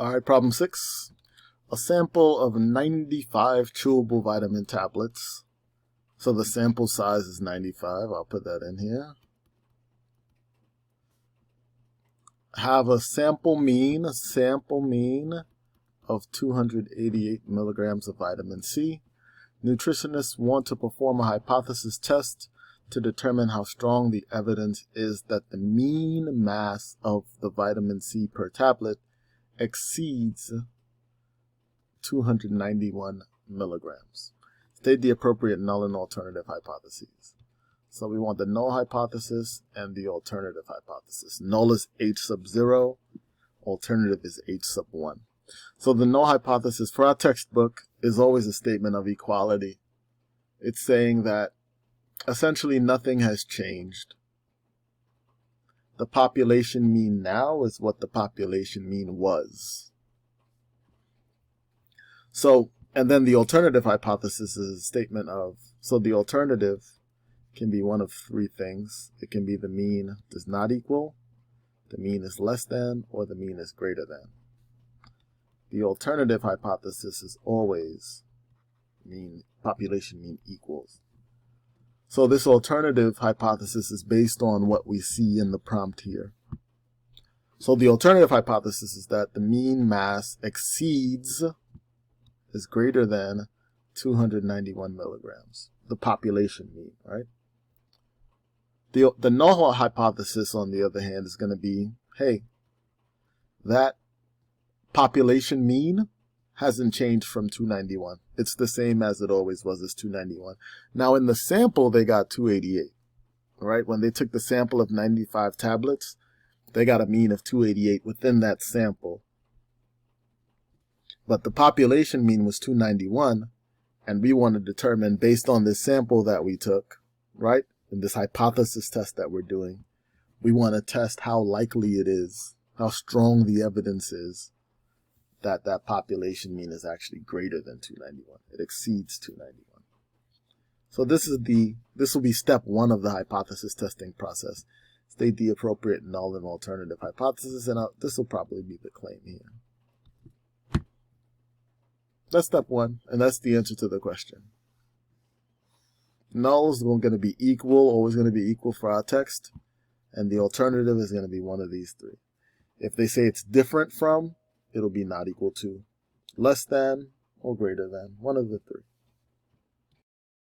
All right, problem 6. A sample of 95 chewable vitamin tablets. So the sample size is 95. I'll put that in here. Have a sample mean of 288 milligrams of vitamin C. Nutritionists want to perform a hypothesis test to determine how strong the evidence is that the mean mass of the vitamin C per tablet exceeds 291 milligrams. State the appropriate null and alternative hypotheses. So we want the null hypothesis and the alternative hypothesis. Null is H sub 0, alternative is H sub 1. So the null hypothesis for our textbook is always a statement of equality. It's saying that essentially nothing has changed. The population mean now is what the population mean was. So, and then the alternative hypothesis is a statement of, so the alternative can be one of three things. It can be the mean does not equal, the mean is less than, or the mean is greater than. The alternative hypothesis is always population mean equals. So this alternative hypothesis is based on what we see in the prompt here. So the alternative hypothesis is that the mean mass is greater than 291 milligrams, the population mean, right? The null hypothesis, on the other hand, is going to be, hey, that population mean hasn't changed from 291. It's the same as it always was, as 291. Now in the sample, they got 288, right? When they took the sample of 95 tablets, they got a mean of 288 within that sample. But the population mean was 291, and we want to determine, based on this sample that we took, right, in this hypothesis test that we're doing, we want to test how likely it is, how strong the evidence is that that population mean is actually greater than 291. It exceeds 291. So this will be step 1 of the hypothesis testing process. State the appropriate null and alternative hypothesis, and this will probably be the claim here. That's step 1, and that's the answer to the question. Null is going to be equal, always going to be equal for our text, and the alternative is going to be one of these three. If they say it's different from, it'll be not equal to, less than, or greater than, one of the three.